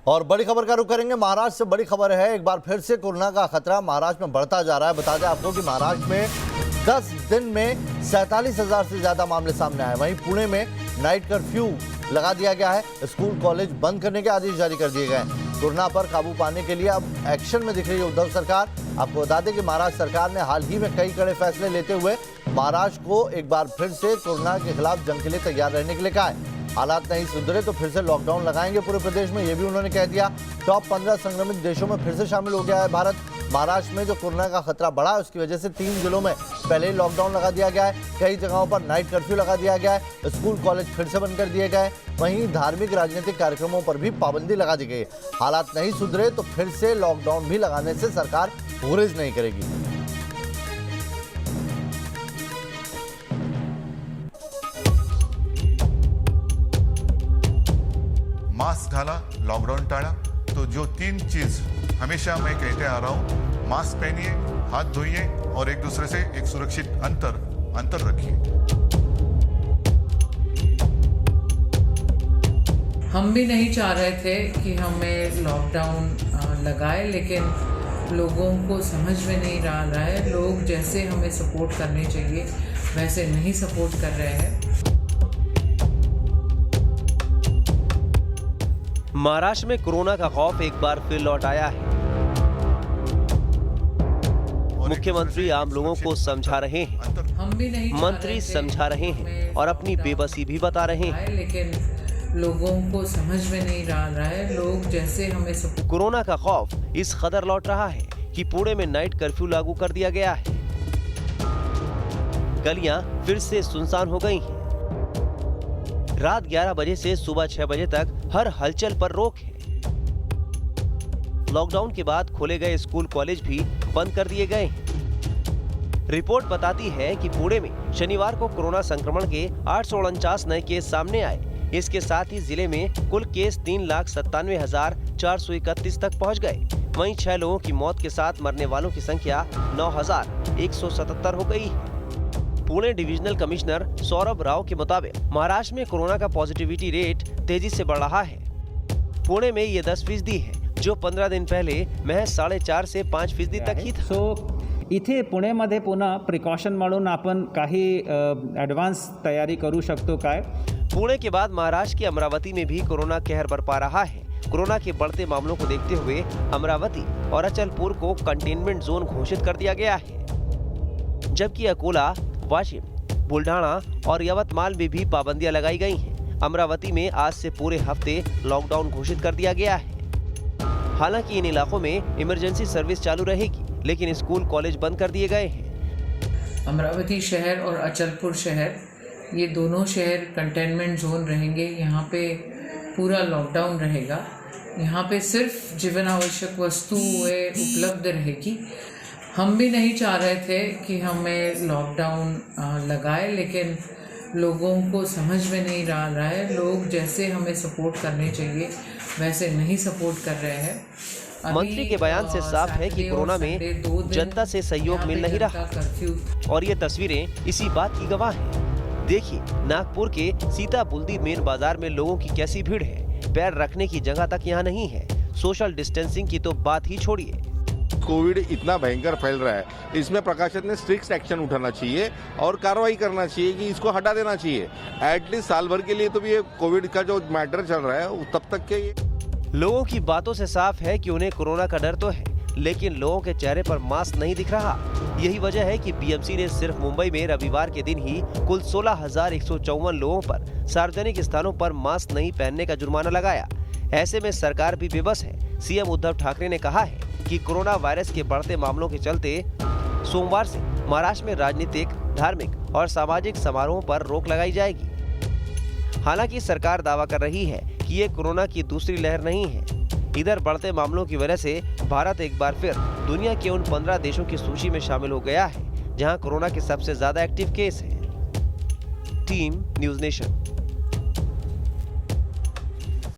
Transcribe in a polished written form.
और बड़ी खबर का रुख करेंगे। महाराष्ट्र से बड़ी खबर है, एक बार फिर से कोरोना का खतरा महाराष्ट्र में बढ़ता जा रहा है। बता दें आपको कि महाराष्ट्र में 10 दिन में 47,000 से ज्यादा मामले सामने आए। वहीं पुणे में नाइट कर्फ्यू लगा दिया गया है, स्कूल कॉलेज बंद करने के आदेश जारी कर दिए गए हैं। कोरोना पर काबू पाने के लिए अब एक्शन में दिख रही है उद्धव सरकार। आपको बता दें कि महाराष्ट्र सरकार ने हाल ही में कई कड़े फैसले लेते हुए महाराष्ट्र को एक बार फिर से कोरोना के खिलाफ जंग के लिए तैयार रहने के लिए कहा है। हालात नहीं सुधरे तो फिर से लॉकडाउन लगाएंगे पूरे प्रदेश में, ये भी उन्होंने कह दिया। टॉप 15 संक्रमित देशों में फिर से शामिल हो गया है भारत। महाराष्ट्र में जो कोरोना का खतरा बढ़ा है उसकी वजह से 3 जिलों में पहले ही लॉकडाउन लगा दिया गया है। कई जगहों पर नाइट कर्फ्यू लगा दिया गया है, स्कूल कॉलेज फिर से बंद कर दिए गए। वहीं धार्मिक राजनीतिक कार्यक्रमों पर भी पाबंदी लगा दी गई है। हालात नहीं सुधरे तो फिर से लॉकडाउन भी लगाने से सरकार गुरेज नहीं करेगी। मास्क डाला, लॉकडाउन टाला। तो जो 3 चीज हमेशा मैं कहते आ रहा हूं, मास्क पहनिए, हाथ धोइए और एक दूसरे से एक सुरक्षित अंतर रखिए। हम भी नहीं चाह रहे थे कि हमें लॉकडाउन लगाए, लेकिन लोगों को समझ में नहीं आ रहा है। लोग जैसे हमें सपोर्ट करने चाहिए वैसे नहीं सपोर्ट कर रहे हैं। महाराष्ट्र में कोरोना का खौफ एक बार फिर लौट आया है। मुख्यमंत्री आम लोगों को समझा रहे हैं, हम भी नहीं मंत्री समझा रहे हैं और अपनी बेबसी भी बता रहे हैं, लेकिन लोगों को समझ में नहीं आ रहा है। लोग जैसे हमें सपोर्ट। कोरोना का खौफ इस कदर लौट रहा है कि पुणे में नाइट कर्फ्यू लागू कर दिया गया है। गलियां फिर से सुनसान हो गई हैं। रात 11 बजे से सुबह 6 बजे तक हर हलचल पर रोक है। लॉकडाउन के बाद खोले गए स्कूल कॉलेज भी बंद कर दिए गए हैं। रिपोर्ट बताती है कि पुणे में शनिवार को कोरोना संक्रमण के 849 नए केस सामने आए। इसके साथ ही जिले में कुल केस 3,97,431 तक पहुंच गए। वहीं 6 लोगों की मौत के साथ मरने वालों की संख्या 9,177 हो गई है। पुणे डिविजनल कमिश्नर सौरभ राव के मुताबिक महाराष्ट्र में कोरोना का पॉजिटिविटी रेट तेजी से बढ़ रहा है। पुणे में ये 10% है, जो 15 दिन पहले महज 4.5 से 5% तक ही था। इथे पुण्यामध्ये पुन्हा प्रिकॉशन म्हणून आपण काही ॲडव्हान्स तयारी करू शकतो काय? पुणे के बाद महाराष्ट्र की अमरावती में भी कोरोना कहर बरपा रहा है। कोरोना के बढ़ते मामलों को देखते हुए अमरावती और अचलपुर को कंटेनमेंट जोन घोषित कर दिया गया है, जबकि अकोला, वाशिम, बुल्ढाणा और यवतमाल में भी पाबंदियां लगाई गई हैं। अमरावती में आज से पूरे हफ्ते लॉकडाउन घोषित कर दिया गया है। हालांकि इन इलाकों में इमरजेंसी सर्विस चालू रहेगी, लेकिन स्कूल कॉलेज बंद कर दिए गए हैं। अमरावती शहर और अचलपुर शहर, ये दोनों शहर कंटेनमेंट जोन रहेंगे। यहाँ पे पूरा लॉकडाउन रहेगा। यहाँ पे सिर्फ जीवन आवश्यक वस्तुएं उपलब्ध रहेगी। हम भी नहीं चाह रहे थे कि हमें लॉकडाउन लगाए, लेकिन लोगों को समझ में नहीं आ रहा है। लोग जैसे हमें सपोर्ट करने चाहिए वैसे नहीं सपोर्ट कर रहे हैं। मंत्री के बयान से साफ है कि कोरोना में जनता से सहयोग मिल नहीं रहा और ये तस्वीरें इसी बात की गवाह हैं। देखिए नागपुर के सीता बुल्दी मेन बाजार में लोगों की कैसी भीड़ है। पैर रखने की जगह तक यहाँ नहीं है। सोशल डिस्टेंसिंग की तो बात ही छोड़िए। कोविड इतना भयंकर फैल रहा है, इसमें प्रशासन ने स्ट्रिक्ट एक्शन उठाना चाहिए और कार्रवाई करना चाहिए कि इसको हटा देना चाहिए। एटलीस्ट साल भर के लिए तो भी ये कोविड का जो मैटर चल रहा है तब तक के ये लोगों की बातों से साफ है कि उन्हें कोरोना का डर तो है, लेकिन लोगों के चेहरे पर मास्क नहीं दिख रहा। यही वजह है कि बीएमसी ने सिर्फ मुंबई में रविवार के दिन ही कुल 16,154 लोगों पर सार्वजनिक स्थानों पर मास्क नहीं पहनने का जुर्माना लगाया। ऐसे में सरकार भी बेबस है। सीएम उद्धव ठाकरे ने कहा है कि कोरोना वायरस के बढ़ते मामलों के चलते सोमवार से महाराष्ट्र में राजनीतिक, धार्मिक और सामाजिक समारोहों पर रोक लगाई जाएगी। हालांकि सरकार दावा कर रही है कि ये कोरोना की दूसरी लहर नहीं है। इधर बढ़ते मामलों की वजह से भारत एक बार फिर दुनिया के उन 15 देशों की सूची में शामिल हो गया है जहां कोरोना के सबसे ज्यादा एक्टिव केस हैं। Team news nation.